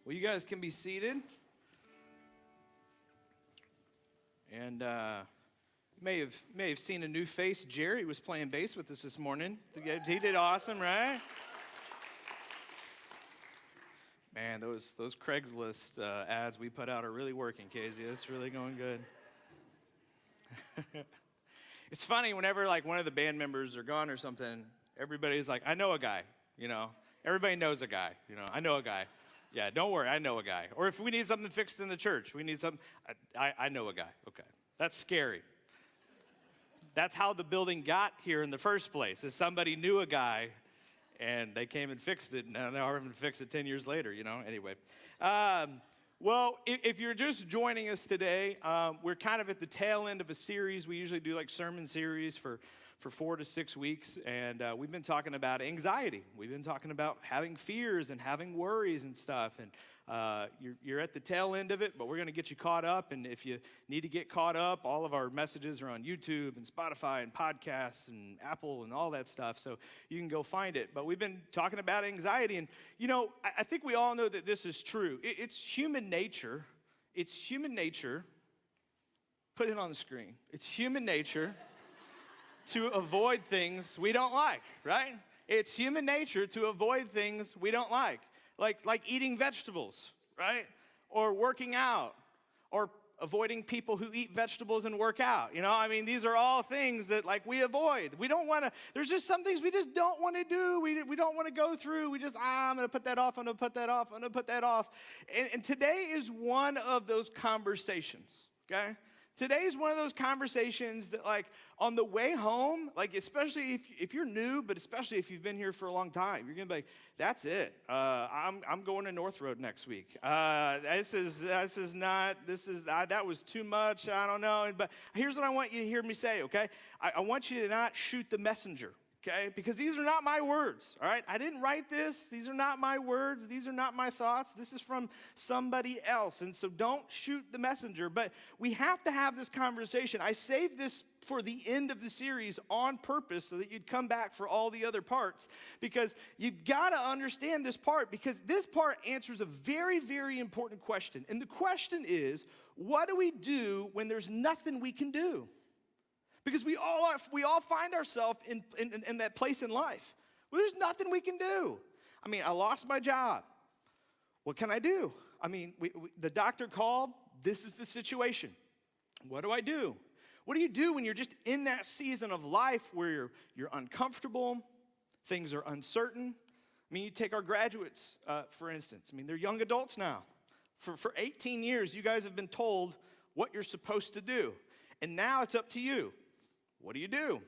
Well, you guys can be seated. And you may have seen a new face. Jerry was playing bass with us this morning. He did awesome, right? Man, those Craigslist ads we put out are really working, Casey. It's really going good. It's funny whenever like one of the band members are gone or something, everybody's like, I know a guy, Everybody knows a guy, I know a guy. Yeah, don't worry, I know a guy. Or if we need something fixed in the church, we need something, I know a guy. Okay, that's scary. That's how the building got here in the first place, is somebody knew a guy and they came and fixed it, and now they're having to fix it 10 years later, Anyway. Well, if you're just joining us today, we're kind of at the tail end of a series. We usually do like sermon series for 4 to 6 weeks, and we've been talking about anxiety. We've been talking about having fears and having worries and stuff, and you're at the tail end of it, but we're going to get you caught up, and if you need to get caught up, all of our messages are on YouTube and Spotify and podcasts and Apple and all that stuff, so you can go find it. But we've been talking about anxiety, and I think we all know that this is true. It's human nature. It's human nature. Put it on the screen. It's human nature to avoid things we don't like, right? It's human nature to avoid things we don't like eating vegetables, right? Or working out, or avoiding people who eat vegetables and work out. These are all things that we avoid. We don't want to, there's just some things we just don't want to do. We don't want to go through. We just, I'm going to put that off, I'm going to put that off, I'm going to put that off. And today is one of those conversations, okay? Today is one of those conversations that on the way home, especially if you're new, but especially if you've been here for a long time, you're going to be like, that's it. I'm going to North Road next week. That was too much. I don't know. But here's what I want you to hear me say, okay? I want you to not shoot the messenger. Okay, because these are not my words, all right? I didn't write this. These are not my words. These are not my thoughts. This is from somebody else, and so don't shoot the messenger. But we have to have this conversation. I saved this for the end of the series on purpose so that you'd come back for all the other parts, because you've got to understand this part, because this part answers a very, very important question. And the question is, what do we do when there's nothing we can do? Because we all find ourselves in that place in life where there's nothing we can do. I lost my job. What can I do? The doctor called. This is the situation. What do I do? What do you do when you're just in that season of life where you're uncomfortable, things are uncertain? You take our graduates, for instance. They're young adults now. For 18 years, you guys have been told what you're supposed to do. And now it's up to you. What do you do?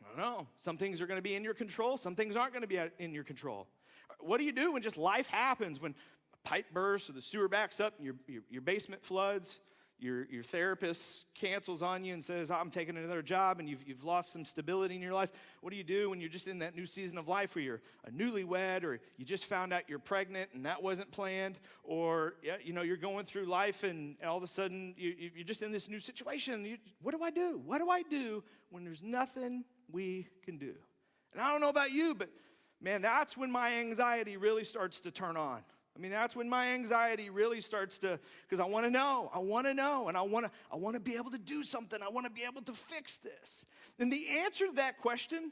I don't know. Some things are going to be in your control. Some things aren't going to be in your control. What do you do when just life happens, when a pipe bursts or the sewer backs up and your basement floods, your therapist cancels on you and says, I'm taking another job, and you've lost some stability in your life? What do you do when you're just in that new season of life where you're a newlywed, or you just found out you're pregnant and that wasn't planned, or you're going through life and all of a sudden you're just in this new situation? What do I do? What do I do when there's nothing we can do? And I don't know about you, but man, that's when my anxiety really starts to turn on. That's when my anxiety really starts to, because I want to know, and I want to be able to do something. I want to be able to fix this. And the answer to that question,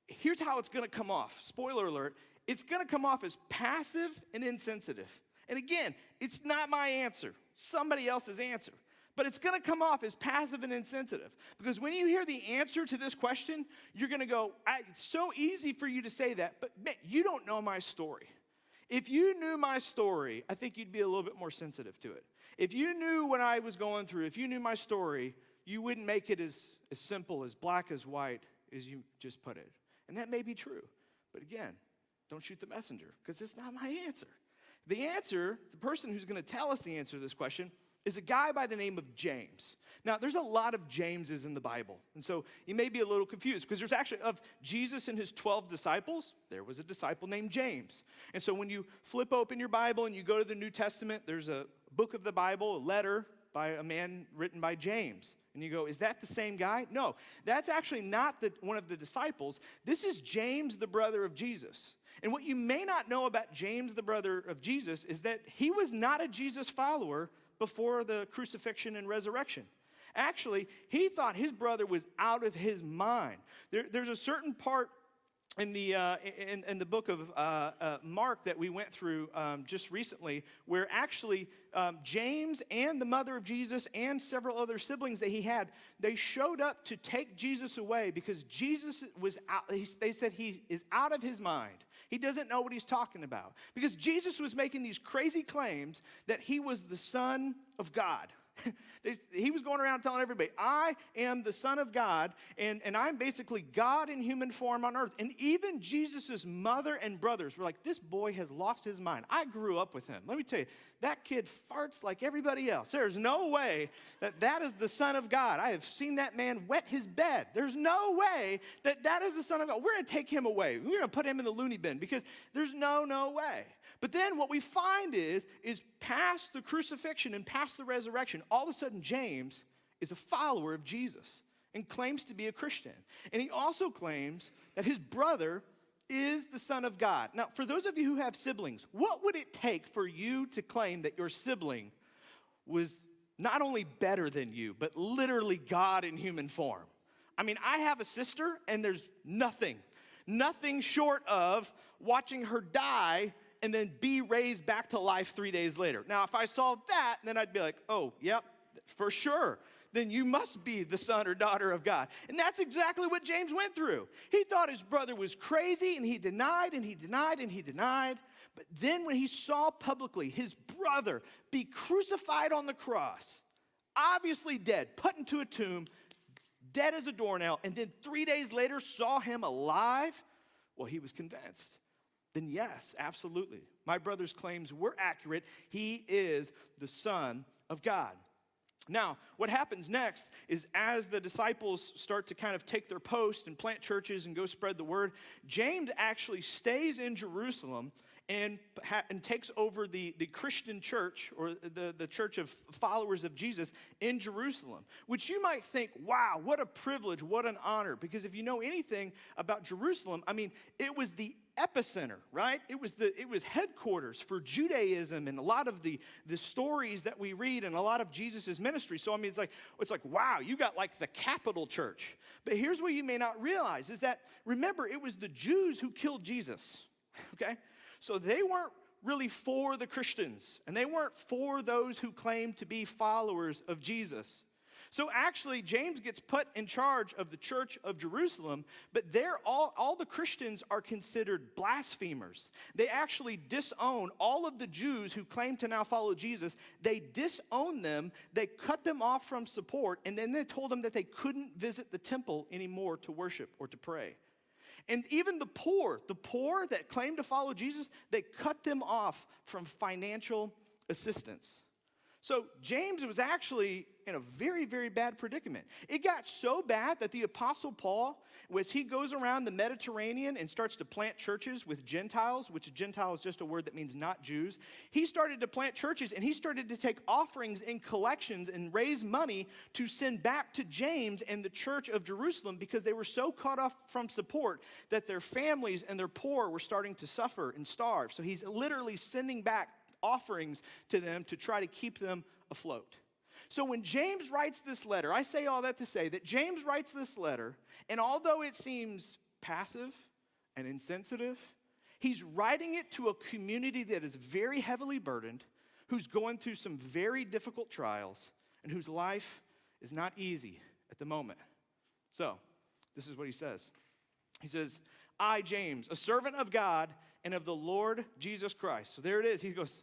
here's how it's going to come off. Spoiler alert, it's going to come off as passive and insensitive. And again, it's not my answer, somebody else's answer. But it's going to come off as passive and insensitive. Because when you hear the answer to this question, you're going to go, it's so easy for you to say that, but man, you don't know my story. If you knew my story, I think you'd be a little bit more sensitive to it. If you knew what I was going through, if you knew my story, you wouldn't make it as simple, as black as white as you just put it. And that may be true. But again, don't shoot the messenger, because it's not my answer. The answer, the person who's going to tell us the answer to this question, is a guy by the name of James. Now, there's a lot of Jameses in the Bible, and so you may be a little confused, because there's actually, of Jesus and his 12 disciples, there was a disciple named James. And so when you flip open your Bible and you go to the New Testament, there's a book of the Bible, a letter by a man written by James. And you go, is that the same guy? No, that's actually not one of the disciples. This is James, the brother of Jesus. And what you may not know about James, the brother of Jesus, is that he was not a Jesus follower before the crucifixion and resurrection. Actually, he thought his brother was out of his mind. There's a certain part in the book of Mark that we went through just recently, where actually James and the mother of Jesus and several other siblings that he had, they showed up to take Jesus away because Jesus was out. They said he is out of his mind. He doesn't know what he's talking about. Because Jesus was making these crazy claims that he was the Son of God. He was going around telling everybody, I am the Son of God, and I'm basically God in human form on earth. And even Jesus' mother and brothers were like, this boy has lost his mind. I grew up with him. Let me tell you, that kid farts like everybody else. There's no way that is the Son of God. I have seen that man wet his bed. There's no way that is the Son of God. We're going to take him away. We're going to put him in the loony bin because there's no way. But then what we find is past the crucifixion and past the resurrection, all of a sudden James is a follower of Jesus and claims to be a Christian. And he also claims that his brother is the Son of God. Now, for those of you who have siblings, what would it take for you to claim that your sibling was not only better than you, but literally God in human form? I mean, I have a sister, and there's nothing short of watching her die and then be raised back to life 3 days later. Now, if I saw that, then I'd be like, oh, yep, for sure. Then you must be the son or daughter of God. And that's exactly what James went through. He thought his brother was crazy, and he denied, and he denied, and he denied. But then when he saw publicly his brother be crucified on the cross, obviously dead, put into a tomb, dead as a doornail, and then 3 days later saw him alive, well, he was convinced. Then yes, absolutely. My brother's claims were accurate. He is the Son of God. Now, what happens next is as the disciples start to kind of take their post and plant churches and go spread the word, James actually stays in Jerusalem and takes over the Christian church, or the church of followers of Jesus in Jerusalem, which you might think, wow, what a privilege, what an honor. Because if you know anything about Jerusalem, I mean, it was the epicenter, right? It was headquarters for Judaism and a lot of the stories that we read and a lot of Jesus' ministry. So I mean, it's like, wow, you got like the capital church. But here's what you may not realize is that, remember, it was the Jews who killed Jesus, okay? So they weren't really for the Christians, and they weren't for those who claimed to be followers of Jesus. So actually, James gets put in charge of the church of Jerusalem, but all the Christians are considered blasphemers. They actually disown all of the Jews who claim to now follow Jesus. They disown them, they cut them off from support, and then they told them that they couldn't visit the temple anymore to worship or to pray. And even the poor that claimed to follow Jesus, they cut them off from financial assistance. So James was actually in a very, very bad predicament. It got so bad that the Apostle Paul, as he goes around the Mediterranean and starts to plant churches with Gentiles, which Gentile is just a word that means not Jews, he started to plant churches, and he started to take offerings and collections and raise money to send back to James and the church of Jerusalem, because they were so cut off from support that their families and their poor were starting to suffer and starve. So he's literally sending back offerings to them to try to keep them afloat. So when James writes this letter, I say all that to say that James writes this letter, and although it seems passive and insensitive, he's writing it to a community that is very heavily burdened, who's going through some very difficult trials, and whose life is not easy at the moment. So this is what he says. He says, I, James, a servant of God and of the Lord Jesus Christ. So there it is. He goes,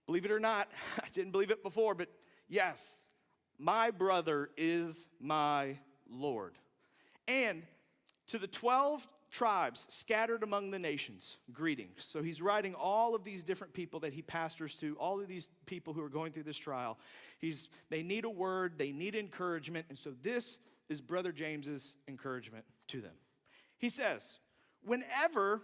believe it or not, I didn't believe it before, but yes, my brother is my Lord. And to the 12 tribes scattered among the nations, greetings. So he's writing all of these different people that he pastors to, all of these people who are going through this trial. They need a word, they need encouragement, and so this is Brother James's encouragement to them. He says, whenever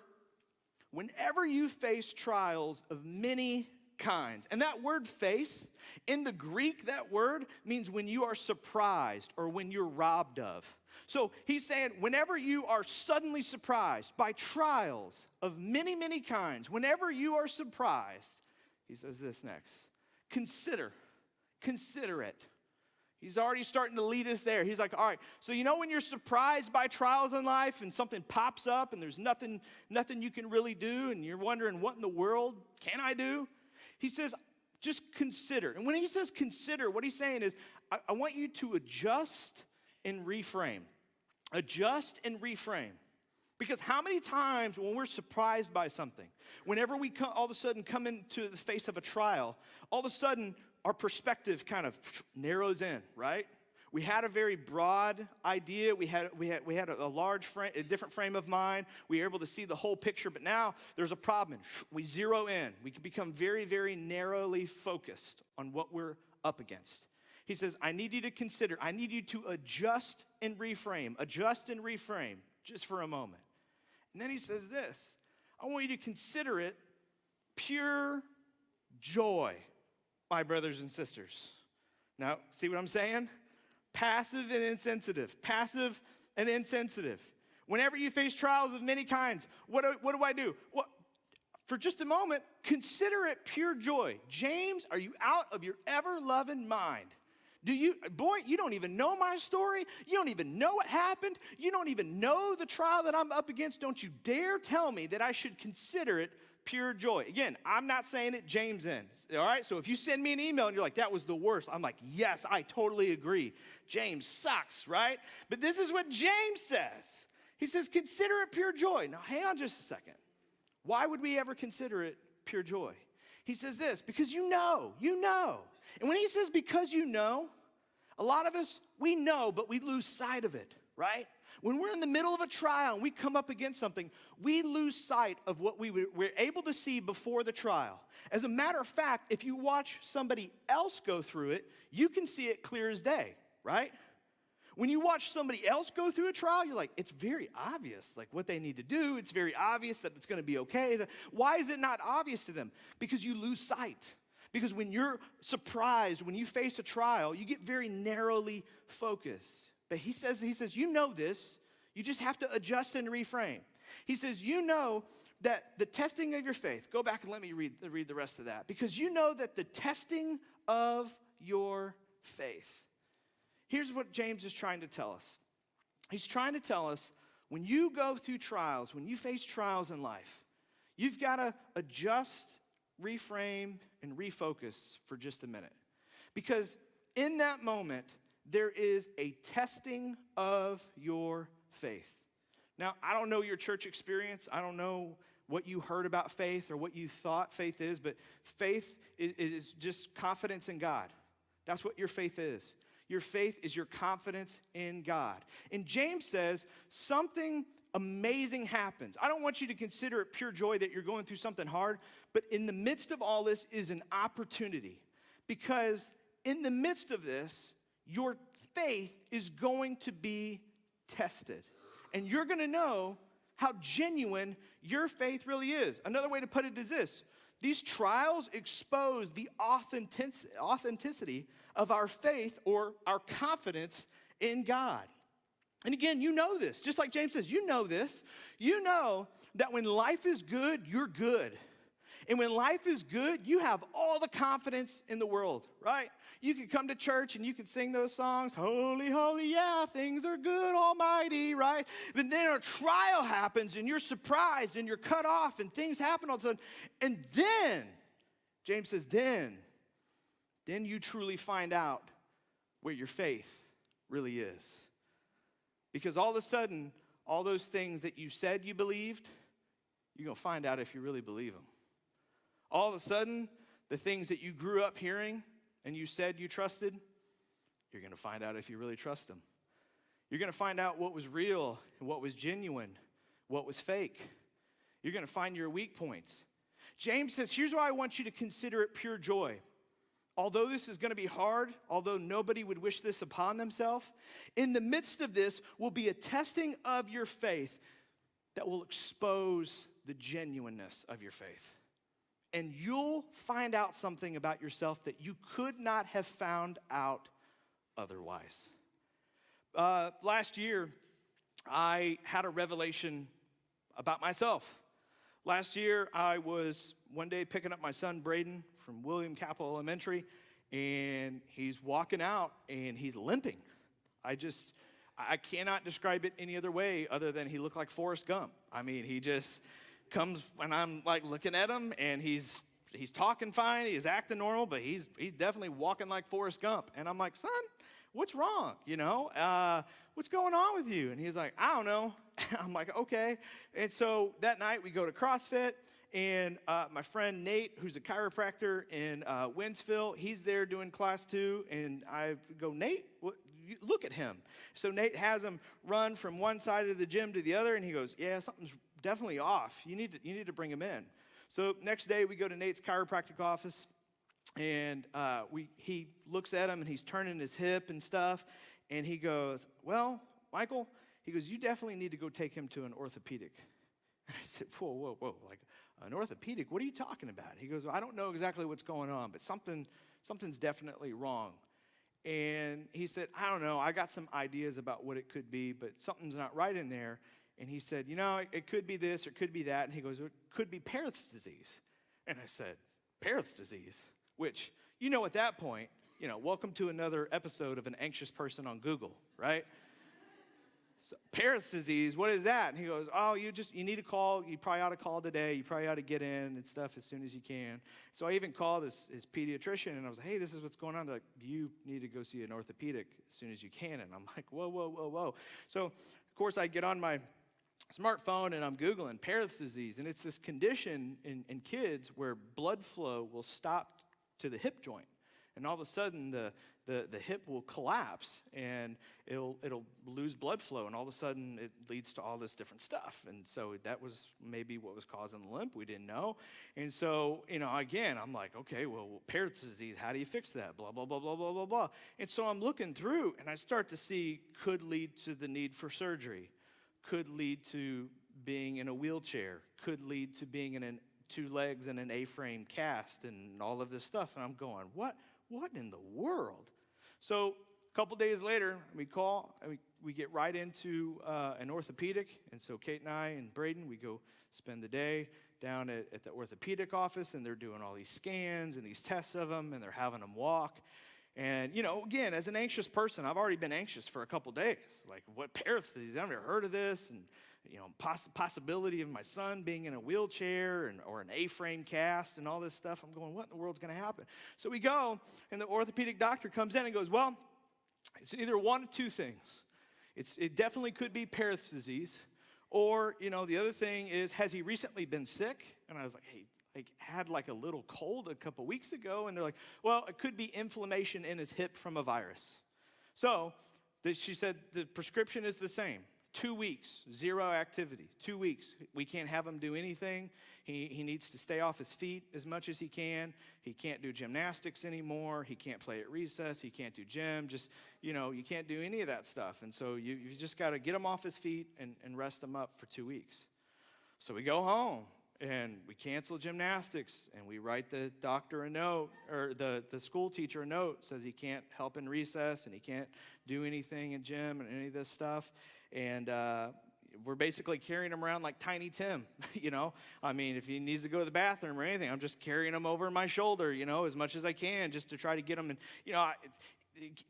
you face trials of many kinds, and that word face, in the Greek, that word means when you are surprised or when you're robbed of. So he's saying, whenever you are suddenly surprised by trials of many, many kinds, whenever you are surprised, he says this next, consider it. He's already starting to lead us there. He's like, all right, so you know when you're surprised by trials in life and something pops up and there's nothing you can really do and you're wondering, what in the world can I do? He says, just consider. And when he says consider, what he's saying is, I want you to adjust and reframe. Adjust and reframe. Because how many times when we're surprised by something, whenever we all of a sudden come into the face of a trial, all of a sudden our perspective kind of narrows in, right? We had a very broad idea. We had a large frame, a different frame of mind. We were able to see the whole picture, but now there's a problem. We zero in. We can become very, very narrowly focused on what we're up against. He says, I need you to consider, I need you to adjust and reframe just for a moment. And then he says this, I want you to consider it pure joy, my brothers and sisters. Now, see what I'm saying? Passive and insensitive. Passive and insensitive. Whenever you face trials of many kinds, what do I do? Well, for just a moment, consider it pure joy. James, are you out of your ever-loving mind? You don't even know my story. You don't even know what happened. You don't even know the trial that I'm up against. Don't you dare tell me that I should consider it pure joy. Again, I'm not saying it, James is. All right? So if you send me an email and you're like, that was the worst, I'm like, yes, I totally agree. James sucks, right? But this is what James says. He says, consider it pure joy. Now, hang on just a second. Why would we ever consider it pure joy? He says this, because you know. And when he says because you know, a lot of us, we know, but we lose sight of it, right? When we're in the middle of a trial and we come up against something, we lose sight of what we're able to see before the trial. As a matter of fact, if you watch somebody else go through it, you can see it clear as day, right? When you watch somebody else go through a trial, you're like, it's very obvious, like what they need to do. It's very obvious that it's going to be okay. Why is it not obvious to them? Because you lose sight. Because when you're surprised, when you face a trial, you get very narrowly focused. But he says, you know this. You just have to adjust and reframe. He says, you know that the testing of your faith, go back and let me read the rest of that. Because you know that the testing of your faith. Here's what James is trying to tell us. He's trying to tell us when you go through trials, when you face trials in life, you've got to adjust, reframe, and refocus for just a minute. Because in that moment, there is a testing of your faith. Now, I don't know your church experience. I don't know what you heard about faith or what you thought faith is, but faith is just confidence in God. That's what your faith is. Your faith is your confidence in God. And James says something amazing happens. I don't want you to consider it pure joy that you're going through something hard, but in the midst of all this is an opportunity. Because in the midst of this, your faith is going to be tested. And you're going to know how genuine your faith really is. Another way to put it is this. These trials expose the authenticity of our faith or our confidence in God. And again, you know this. Just like James says, you know this. You know that when life is good, you're good. And when life is good, you have all the confidence in the world, right? You can come to church and you can sing those songs, holy, holy, yeah, things are good, almighty, right? But then a trial happens and you're surprised and you're cut off and things happen all of a sudden. And then, James says, then you truly find out where your faith really is. Because all of a sudden, all those things that you said you believed, you're going to find out if you really believe them. All of a sudden, the things that you grew up hearing and you said you trusted, you're going to find out if you really trust them. You're going to find out what was real and what was genuine, what was fake. You're going to find your weak points. James says, here's why I want you to consider it pure joy. Although this is going to be hard, although nobody would wish this upon themselves, in the midst of this will be a testing of your faith that will expose the genuineness of your faith. And you'll find out something about yourself that you could not have found out otherwise. Last year, I had a revelation about myself. Last year, I was one day picking up my son, Braden, from William Capel Elementary, and he's walking out, and he's limping. I cannot describe it any other way other than he looked like Forrest Gump. I mean, he just comes, and I'm like looking at him, and he's talking fine, he's acting normal, but he's definitely walking like Forrest Gump. And I'm like, son, what's wrong? What's going on with you? And he's like, I don't know. I'm like, okay. And so that night we go to CrossFit, and my friend Nate, who's a chiropractor in Winsville, he's there doing class 2, and I go, Nate, look at him. So Nate has him run from one side of the gym to the other, and he goes, yeah, something's definitely off. You need to bring him in. So next day we go to Nate's chiropractic office, and he looks at him, and he's turning his hip and stuff, and he goes, well, Michael, he goes, you definitely need to go take him to an orthopedic. And I said, whoa, like an orthopedic? What are you talking about? He goes, well, I don't know exactly what's going on, but something's definitely wrong. And he said, I don't know, I got some ideas about what it could be, but something's not right in there. And he said, it could be this or it could be that. And he goes, it could be Perith's disease. And I said, Perith's disease? Which, at that point, welcome to another episode of An Anxious Person on Google, right? So, Perith's disease, what is that? And he goes, oh, you need to call. You probably ought to call today. You probably ought to get in and stuff as soon as you can. So I even called his pediatrician, and I was like, hey, this is what's going on. They're like, you need to go see an orthopedic as soon as you can. And I'm like, whoa. So, of course, I get on my smartphone, and I'm Googling Perith's disease. And it's this condition in kids where blood flow will stop to the hip joint. And all of a sudden, the hip will collapse, and it'll lose blood flow, and all of a sudden, it leads to all this different stuff. And so that was maybe what was causing the limp. We didn't know. And so, again, I'm like, okay, well, Perith's disease, how do you fix that? Blah, blah, blah, blah, blah, blah, blah. And so I'm looking through, and I start to see could lead to the need for surgery, could lead to being in a wheelchair, could lead to being in 2 legs and an A-frame cast, and all of this stuff. And I'm going, what in the world? So a couple days later, we call, and we get right into an orthopedic. And so Kate and I and Braden, we go spend the day down at the orthopedic office, and they're doing all these scans and these tests of them, and they're having them walk. And, again, as an anxious person, I've already been anxious for a couple days. Like, what Perith's disease? I've never heard of this. And, possibility of my son being in a wheelchair or an A-frame cast and all this stuff. I'm going, what in the world's going to happen? So we go, and the orthopedic doctor comes in and goes, well, it's either one of 2 things. It definitely could be Perith's disease. Or, the other thing is, has he recently been sick? And I was like, hey, had a little cold a couple weeks ago. And they're like, well, it could be inflammation in his hip from a virus. So she said the prescription is the same. 2 weeks, 0 activity, 2 weeks. We can't have him do anything. He needs to stay off his feet as much as he can. He can't do gymnastics anymore. He can't play at recess. He can't do gym. You can't do any of that stuff. And so you just got to get him off his feet and rest him up for 2 weeks. So we go home, and we cancel gymnastics, and we write the doctor a note, or the school teacher a note, says he can't help in recess, and he can't do anything in gym and any of this stuff. And we're basically carrying him around like Tiny Tim, if he needs to go to the bathroom or anything, I'm just carrying him over my shoulder, as much as I can, just to try to get him. And,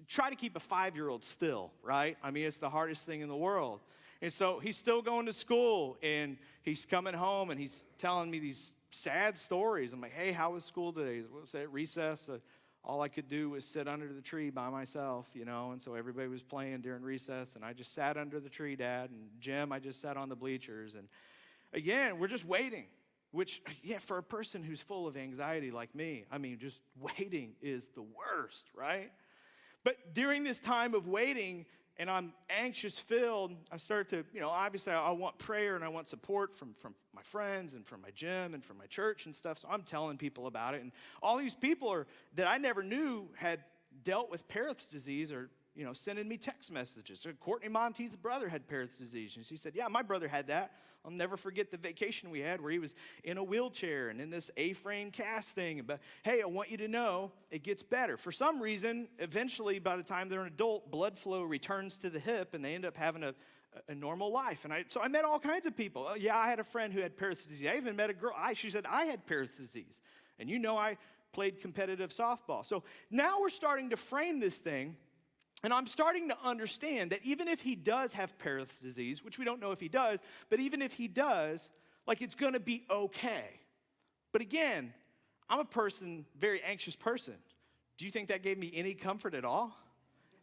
try to keep a 5-year-old still, right? It's the hardest thing in the world. And so he's still going to school, and he's coming home, and he's telling me these sad stories. I'm like, hey, how was school today? Was it recess? All I could do was sit under the tree by myself, and so everybody was playing during recess, and I just sat under the tree, Dad, and Jim, I just sat on the bleachers. And again, we're just waiting, which, for a person who's full of anxiety like me, just waiting is the worst, right? But during this time of waiting, and I'm anxious-filled, I start to, obviously I want prayer and I want support from my friends and from my gym and from my church and stuff, so I'm telling people about it. And all these people that I never knew had dealt with Perith's disease are, sending me text messages. So Courtney Monteith's brother had Perith's disease, and she said, yeah, my brother had that. I'll never forget the vacation we had where he was in a wheelchair and in this A-frame cast thing. But hey, I want you to know it gets better. For some reason, eventually, by the time they're an adult, blood flow returns to the hip and they end up having a normal life. And so I met all kinds of people. Yeah, I had a friend who had Paris disease. I even met a girl. She said, I had Paris disease. And I played competitive softball. So now we're starting to frame this thing. And I'm starting to understand that even if he does have Paris disease, which we don't know if he does, but even if he does, like, it's going to be okay. But again, I'm a very anxious person. Do you think that gave me any comfort at all?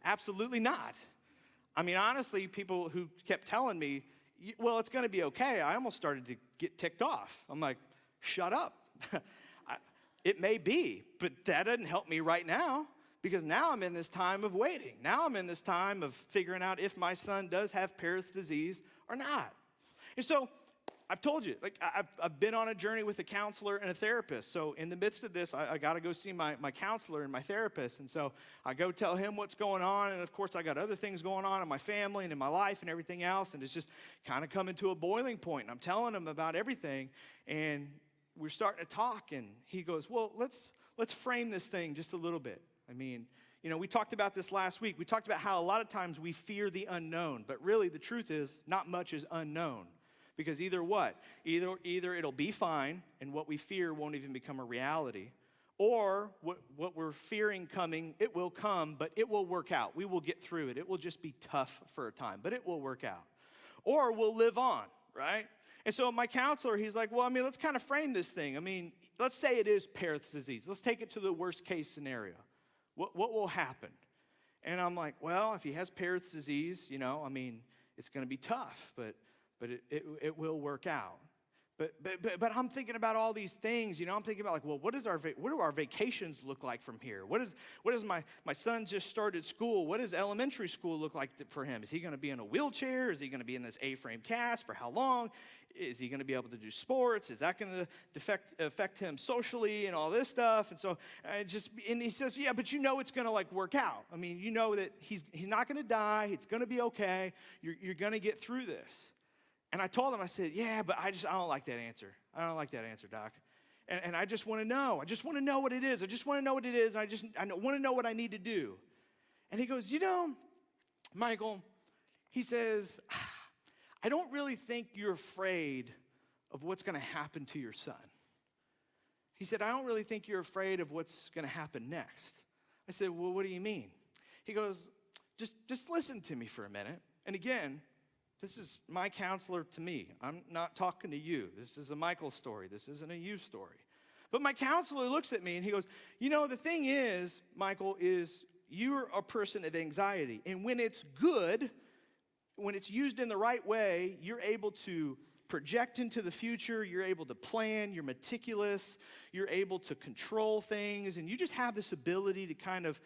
Absolutely not. I mean, honestly, people who kept telling me, well, it's going to be okay, I almost started to get ticked off. I'm like, shut up. It may be, but that doesn't help me right now. Because now I'm in this time of waiting. Now I'm in this time of figuring out if my son does have Paris disease or not. And so I've told you, like, I've been on a journey with a counselor and a therapist. So in the midst of this, I got to go see my counselor and my therapist. And so I go tell him what's going on. And of course, I got other things going on in my family and in my life and everything else. And it's just kind of coming to a boiling point. And I'm telling him about everything. And we're starting to talk. And he goes, well, let's frame this thing just a little bit. I mean, we talked about this last week. We talked about how a lot of times we fear the unknown, but really the truth is not much is unknown. Because either it'll be fine and what we fear won't even become a reality, or what we're fearing coming, it will come, but it will work out. We will get through it. It will just be tough for a time, but it will work out. Or we'll live on, right? And so my counselor, he's like, well, I mean, let's kind of frame this thing. I mean, let's say it is Paris disease. Let's take it to the worst case scenario. What will happen? And I'm like, well, if he has Paris disease, I mean, it's going to be tough, but it will work out. But I'm thinking about all these things, I'm thinking about, like, well, what do our vacations look like from here? What is my son just started school? What does elementary school look like for him? Is he going to be in a wheelchair? Is he going to be in this A-frame cast? For how long? Is he going to be able to do sports? Is that going to affect him socially and all this stuff? And so and he says, yeah, but it's going to, like, work out. I mean, that he's not going to die. It's going to be okay. You're going to get through this. And I told him, I said, yeah, but I don't like that answer. I don't like that answer, Doc. And I just want to know. I just want to know what it is. I just want to know what it is. And I want to know what I need to do. And he goes, Michael, he says, I don't really think you're afraid of what's going to happen to your son. He said, I don't really think you're afraid of what's going to happen next. I said, well, what do you mean? He goes, just listen to me for a minute. And again, this is my counselor to me. I'm not talking to you. This is a Michael story. This isn't a you story. But my counselor looks at me and he goes, the thing is, Michael, is you're a person of anxiety. And when it's good, when it's used in the right way, you're able to project into the future, you're able to plan, you're meticulous, you're able to control things, and you just have this ability to kind of,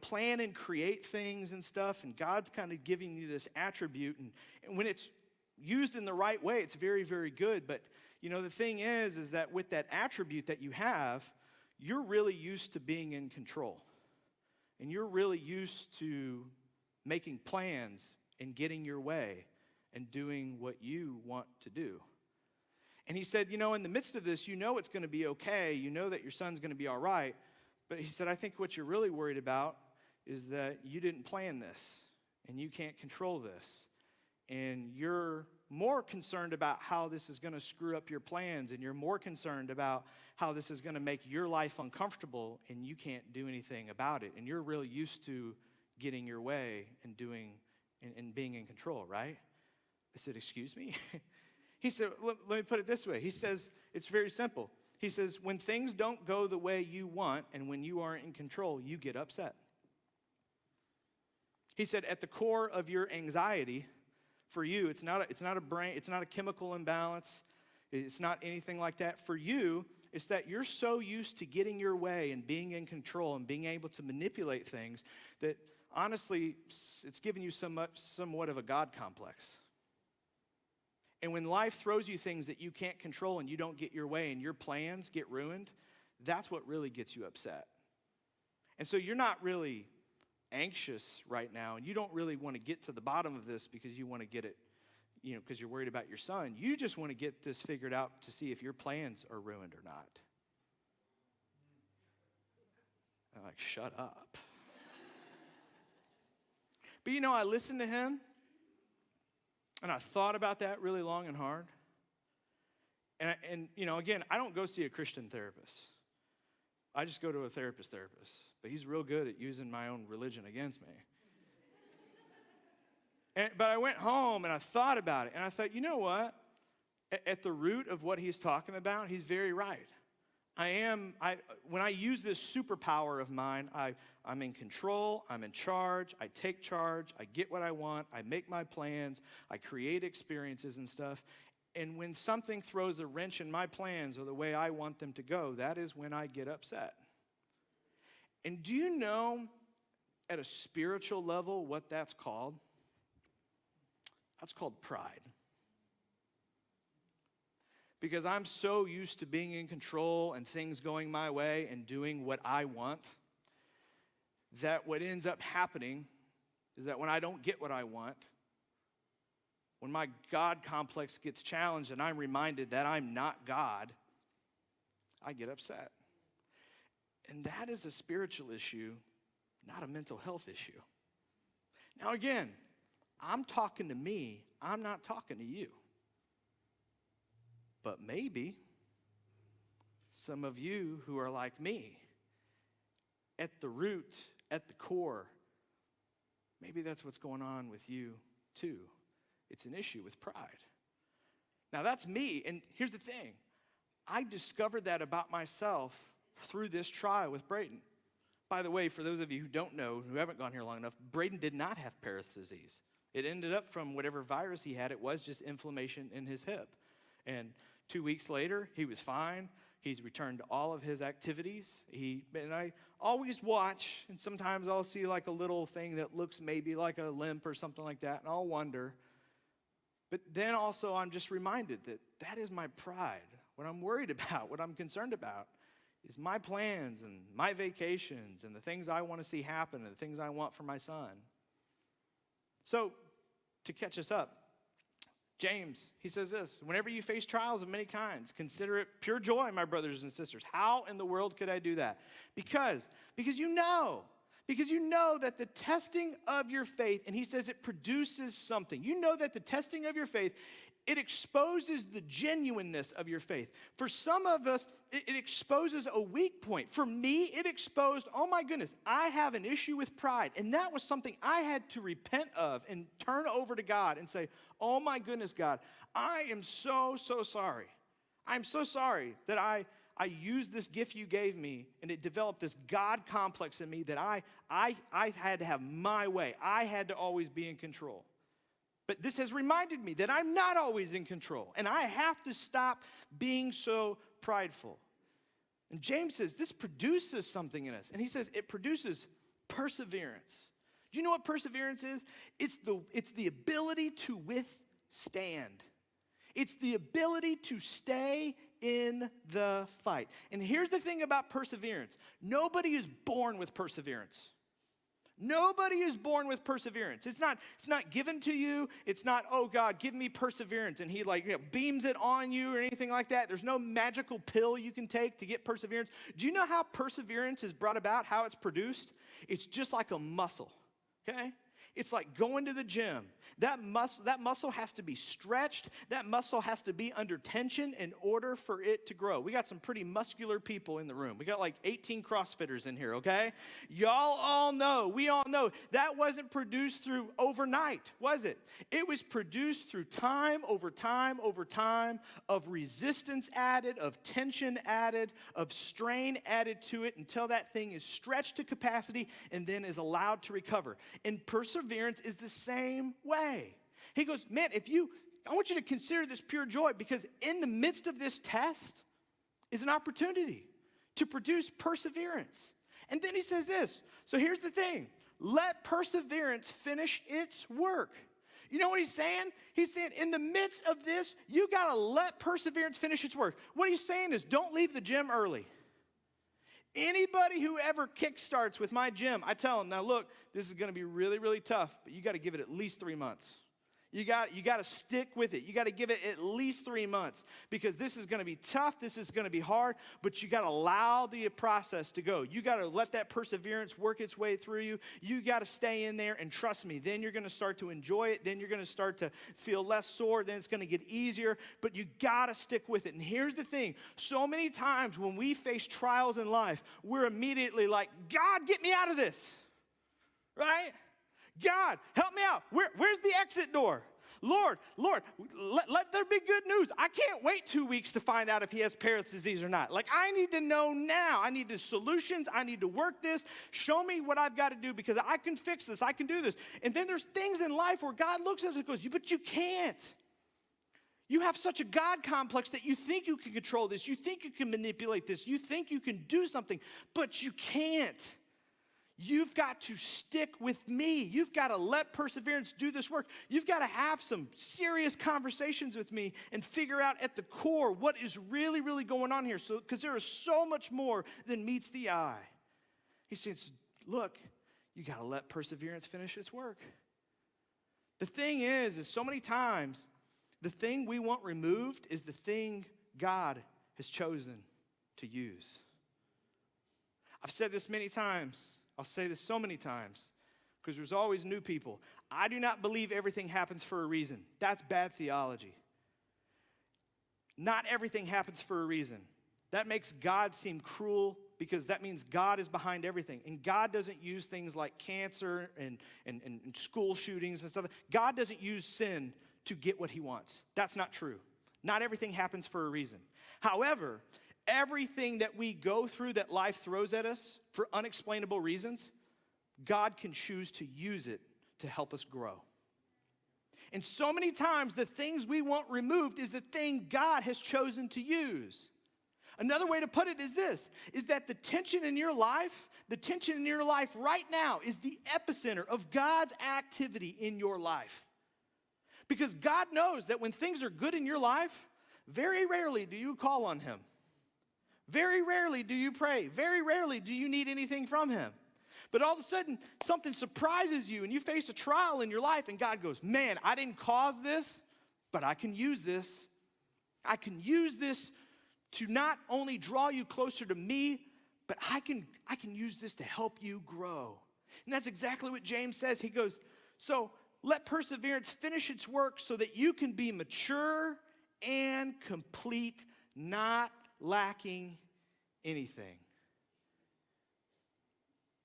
plan and create things and stuff, and God's kind of giving you this attribute, and when it's used in the right way, it's very, very good, but, the thing is that with that attribute that you have, you're really used to being in control, and you're really used to making plans and getting your way and doing what you want to do. And he said, in the midst of this, it's going to be okay. That your son's going to be all right. But he said, I think what you're really worried about is that you didn't plan this and you can't control this. And you're more concerned about how this is going to screw up your plans, and you're more concerned about how this is going to make your life uncomfortable, and you can't do anything about it. And you're really used to getting your way and doing and being in control, right? I said, excuse me? He said, let me put it this way. He says, it's very simple. He says, when things don't go the way you want and when you aren't in control, you get upset. He said, at the core of your anxiety, for you, it's not a chemical imbalance. It's not anything like that. For you, it's that you're so used to getting your way and being in control and being able to manipulate things that honestly, it's given you somewhat of a God complex. And when life throws you things that you can't control and you don't get your way and your plans get ruined, that's what really gets you upset. And so you're not really anxious right now, and you don't really want to get to the bottom of this because you want to get it, because you're worried about your son. You just want to get this figured out to see if your plans are ruined or not. I'm like, shut up. But I listened to him, and I thought about that really long and hard. And again, I don't go see a Christian therapist. I just go to a therapist, but he's real good at using my own religion against me. But I went home and I thought about it, and I thought, you know what? At the root of what he's talking about, he's very right. When I use this superpower of mine, I'm in control, I'm in charge, I take charge, I get what I want, I make my plans, I create experiences and stuff. And when something throws a wrench in my plans or the way I want them to go, that is when I get upset. And do you know at a spiritual level what that's called? That's called pride. Because I'm so used to being in control and things going my way and doing what I want, that what ends up happening is that when I don't get what I want, when my God complex gets challenged and I'm reminded that I'm not God, I get upset. And that is a spiritual issue, not a mental health issue. Now again, I'm talking to me, I'm not talking to you. But maybe some of you who are like me, at the root, at the core, maybe that's what's going on with you too. It's an issue with pride. Now that's me, and here's the thing. I discovered that about myself through this trial with Braden. By the way, for those of you who don't know, who haven't gone here long enough, Braden did not have Paris disease. It ended up from whatever virus he had. It was just inflammation in his hip. And 2 weeks later, he was fine. He's returned to all of his activities. And I always watch, and sometimes I'll see like a little thing that looks maybe like a limp or something like that, and I'll wonder. But then also I'm just reminded that that is my pride. What I'm worried about, what I'm concerned about is my plans and my vacations and the things I want to see happen and the things I want for my son. So, to catch us up, James, he says this: whenever you face trials of many kinds, consider it pure joy, my brothers and sisters. How in the world could I do that? Because you know that the testing of your faith, and he says it produces something. You know that the testing of your faith, it exposes the genuineness of your faith. For some of us, it exposes a weak point. For me, it exposed, oh my goodness, I have an issue with pride. And that was something I had to repent of and turn over to God and say, oh my goodness, God, I am so sorry. I'm so sorry that I used this gift you gave me, and it developed this God complex in me that I had to have my way. I had to always be in control. But this has reminded me that I'm not always in control, and I have to stop being so prideful. And James says this produces something in us, and he says it produces perseverance. Do you know what perseverance is? It's the ability to withstand. It's the ability to stay in the fight. And here's the thing about perseverance. Nobody is born with perseverance. Nobody is born with perseverance. It's not given to you. It's not, oh God, give me perseverance, and he beams it on you or anything like that. There's no magical pill you can take to get perseverance. Do you know how perseverance is brought about, how it's produced? It's just like a muscle, okay? It's like going to the gym. That muscle has to be stretched. That muscle has to be under tension in order for it to grow. We got some pretty muscular people in the room. We got like 18 CrossFitters in here, okay? We all know that wasn't produced through overnight, was it? It was produced through time over time over time of resistance added, of tension added, of strain added to it until that thing is stretched to capacity and then is allowed to recover. And perseverance is the same way. He goes, man, I want you to consider this pure joy, because in the midst of this test is an opportunity to produce perseverance. And then he says this, so here's the thing, let perseverance finish its work. You know what he's saying? He's saying in the midst of this, you got to let perseverance finish its work. What he's saying is don't leave the gym early. Anybody who ever kickstarts with my gym, I tell them, now look, this is going to be really, really tough, but you got to give it at least 3 months. You got to stick with it. You got to give it at least 3 months because this is going to be tough. This is going to be hard, but you got to allow the process to go. You got to let that perseverance work its way through you. You got to stay in there and trust me. Then you're going to start to enjoy it. Then you're going to start to feel less sore. Then it's going to get easier, but you got to stick with it. And here's the thing. So many times when we face trials in life, we're immediately like, God, get me out of this, right? God, help me out. Where's the exit door? Lord, let there be good news. I can't wait 2 weeks to find out if he has Parrett's disease or not. Like, I need to know now. I need the solutions. I need to work this. Show me what I've got to do because I can fix this. I can do this. And then there's things in life where God looks at us and goes, but you can't. You have such a God complex that you think you can control this. You think you can manipulate this. You think you can do something, but you can't. You've got to stick with me. You've got to let perseverance do this work. You've got to have some serious conversations with me and figure out at the core what is really, really going on here. So, because there is so much more than meets the eye. He says, look, you got to let perseverance finish its work. The thing is so many times, the thing we want removed is the thing God has chosen to use. I've said this many times. I'll say this so many times because there's always new people. I do not believe everything happens for a reason. That's bad theology. Not everything happens for a reason. That makes God seem cruel because that means God is behind everything. And God doesn't use things like cancer and school shootings and stuff. God doesn't use sin to get what he wants. That's not true. Not everything happens for a reason. However, everything that we go through that life throws at us for unexplainable reasons, God can choose to use it to help us grow. And so many times, the things we want removed is the thing God has chosen to use. Another way to put it is this, is that the tension in your life right now is the epicenter of God's activity in your life. Because God knows that when things are good in your life, very rarely do you call on him. Very rarely do you pray. Very rarely do you need anything from him. But all of a sudden, something surprises you and you face a trial in your life and God goes, man, I didn't cause this, but I can use this. I can use this to not only draw you closer to me, but I can use this to help you grow. And that's exactly what James says. He goes, so let perseverance finish its work so that you can be mature and complete, not lacking anything.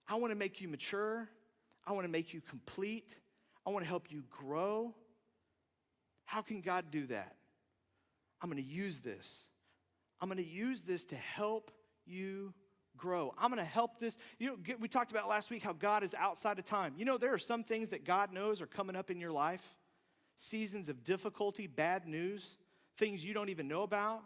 I want to make you mature. I want to make you complete. I want to help you grow. How can God do that? I'm going to use this. I'm going to use this to help you grow. I'm going to help this. We talked about last week how God is outside of time. There are some things that God knows are coming up in your life. Seasons of difficulty, bad news, things you don't even know about.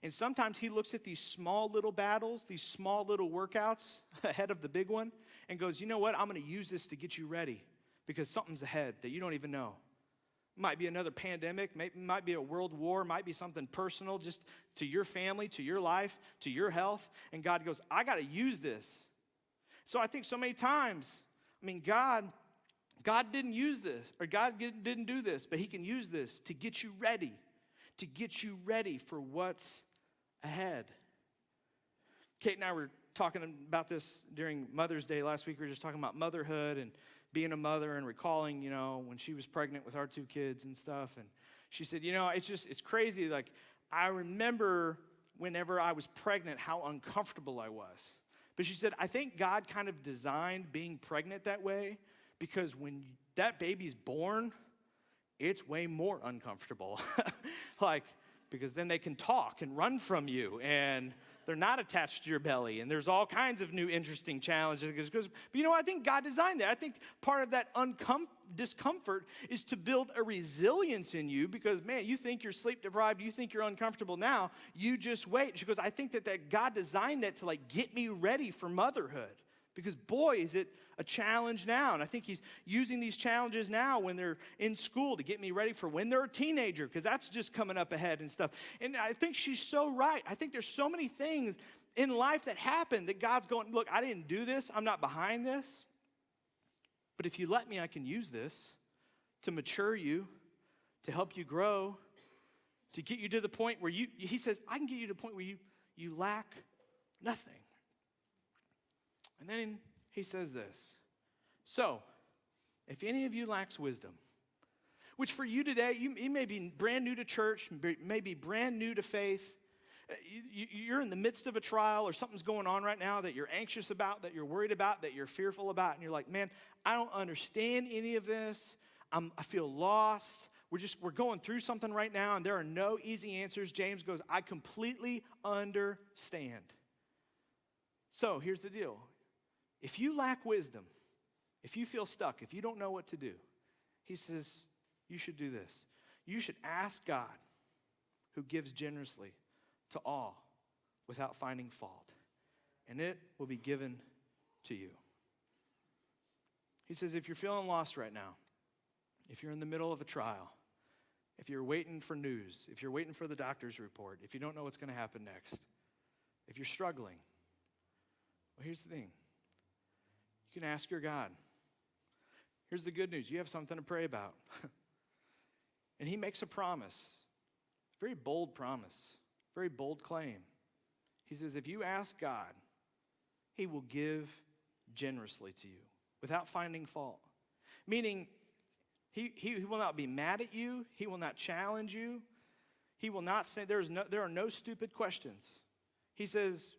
And sometimes he looks at these small little battles, these small little workouts ahead of the big one and goes, you know what? I'm going to use this to get you ready because something's ahead that you don't even know. It might be another pandemic, might be a world war, might be something personal just to your family, to your life, to your health. And God goes, I got to use this. So I think so many times, God didn't use this or God didn't do this, but he can use this to get you ready for what's ahead. Kate and I were talking about this during Mother's Day last week. We were just talking about motherhood and being a mother and recalling, when she was pregnant with our 2 kids and stuff. And she said, it's crazy. Like, I remember whenever I was pregnant, how uncomfortable I was. But she said, I think God kind of designed being pregnant that way because when that baby's born, it's way more uncomfortable. Because then they can talk and run from you and they're not attached to your belly and there's all kinds of new interesting challenges. But I think God designed that. I think part of that discomfort is to build a resilience in you because, man, you think you're sleep deprived, you think you're uncomfortable now, you just wait. She goes, I think that God designed that to get me ready for motherhood. Because, boy, is it a challenge now. And I think he's using these challenges now when they're in school to get me ready for when they're a teenager, because that's just coming up ahead and stuff. And I think she's so right. I think there's so many things in life that happen that God's going, look, I didn't do this. I'm not behind this. But if you let me, I can use this to mature you, to help you grow, to get you to the point where he says, I can get you to the point where you lack nothing. And then he says this, so if any of you lacks wisdom, which for you today, you may be brand new to church, may be brand new to faith, you're in the midst of a trial or something's going on right now that you're anxious about, that you're worried about, that you're fearful about, and you're like, man, I don't understand any of this. I feel lost. We're going through something right now, and there are no easy answers. James goes, I completely understand. So here's the deal. If you lack wisdom, if you feel stuck, if you don't know what to do, he says, you should do this. You should ask God, who gives generously to all without finding fault, and it will be given to you. He says, if you're feeling lost right now, if you're in the middle of a trial, if you're waiting for news, if you're waiting for the doctor's report, if you don't know what's going to happen next, if you're struggling, well, here's the thing. You can ask your God. Here's the good news. You have something to pray about. And he makes a promise, a very bold promise, very bold claim. He says, if you ask God, he will give generously to you without finding fault. Meaning, he will not be mad at you. He will not challenge you. He will not think, there are no stupid questions. He says,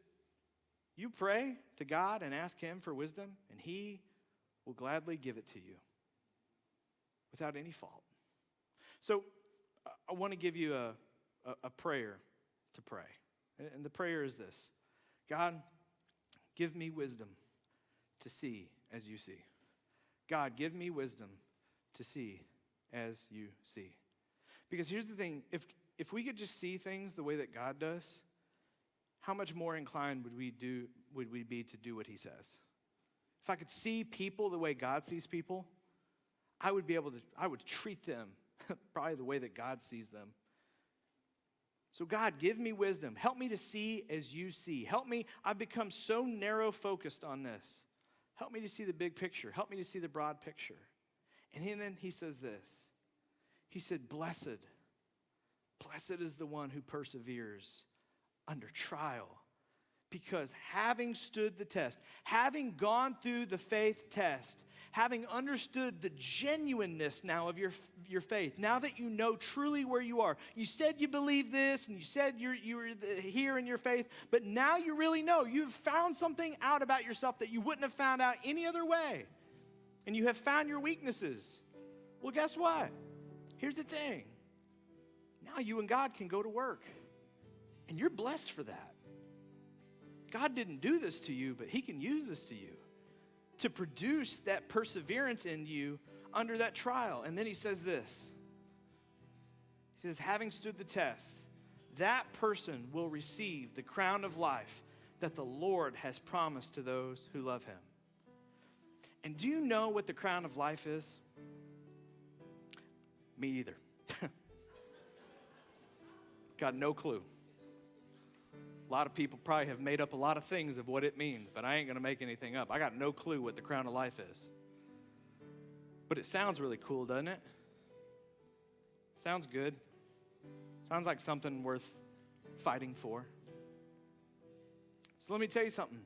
you pray to God and ask him for wisdom, and he will gladly give it to you without any fault. So I want to give you a prayer to pray. And the prayer is this. God, give me wisdom to see as you see. God, give me wisdom to see as you see. Because here's the thing. If we could just see things the way that God does, how much more inclined would we be to do what he says? If I could see people the way God sees people, I would treat them probably the way that God sees them. So God, give me wisdom. Help me to see as you see. Help me, I've become so narrow focused on this. Help me to see the big picture. Help me to see the broad picture. And then he says this. He said, blessed is the one who perseveres under trial. Because having stood the test, having gone through the faith test, having understood the genuineness now of your faith, now that you know truly where you are. You said you believe this, and you said you were here in your faith, but now you really know. You've found something out about yourself that you wouldn't have found out any other way. And you have found your weaknesses. Well, guess what? Here's the thing. Now you and God can go to work. And you're blessed for that. God didn't do this to you, but he can use this to you to produce that perseverance in you under that trial. And then he says this. He says, having stood the test, that person will receive the crown of life that the Lord has promised to those who love him. And do you know what the crown of life is? Me either. Got no clue. A lot of people probably have made up a lot of things of what it means, but I ain't going to make anything up. I got no clue what the crown of life is. But it sounds really cool, doesn't it? Sounds good. Sounds like something worth fighting for. So let me tell you something.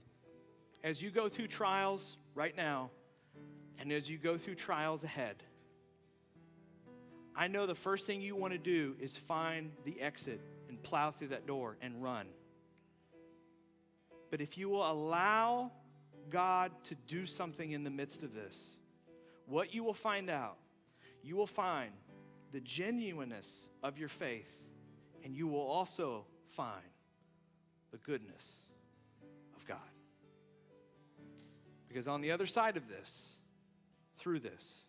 As you go through trials right now, and as you go through trials ahead, I know the first thing you want to do is find the exit and plow through that door and run. But if you will allow God to do something in the midst of this, what you will find out, you will find the genuineness of your faith, and you will also find the goodness of God. Because on the other side of this, through this,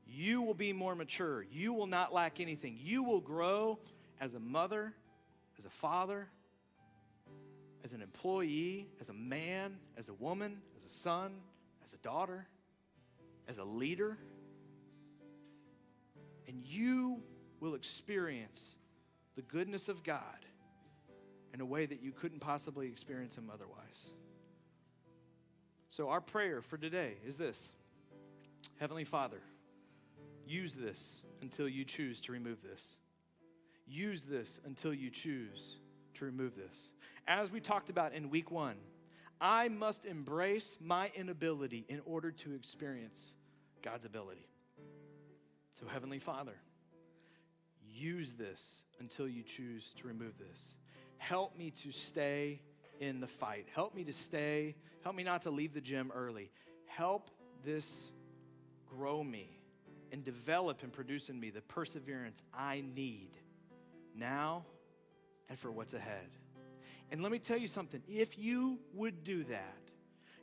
you will be more mature. You will not lack anything. You will grow as a mother, as a father, as an employee, as a man, as a woman, as a son, as a daughter, as a leader. And you will experience the goodness of God in a way that you couldn't possibly experience him otherwise. So our prayer for today is this. Heavenly Father, use this until you choose to remove this. Use this until you choose to remove this. As we talked about in week 1, I must embrace my inability in order to experience God's ability. So, Heavenly Father, use this until you choose to remove this. Help me to stay in the fight. Help me not to leave the gym early. Help this grow me and develop and produce in me the perseverance I need now and for what's ahead. And let me tell you something. If you would do that,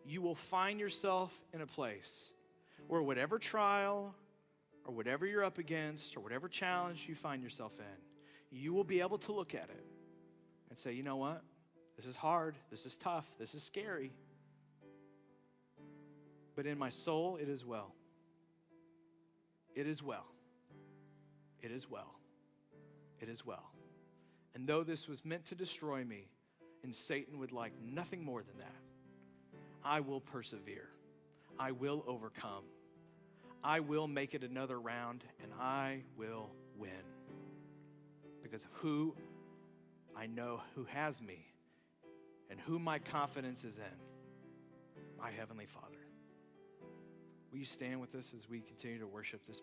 you will find yourself in a place where whatever trial or whatever you're up against or whatever challenge you find yourself in, you will be able to look at it and say, you know what? This is hard. This is tough. This is scary. But in my soul, it is well. It is well. It is well. It is well. And though this was meant to destroy me, and Satan would like nothing more than that, I will persevere. I will overcome. I will make it another round, and I will win. Because of who I know who has me and who my confidence is in, my Heavenly Father. Will you stand with us as we continue to worship this morning?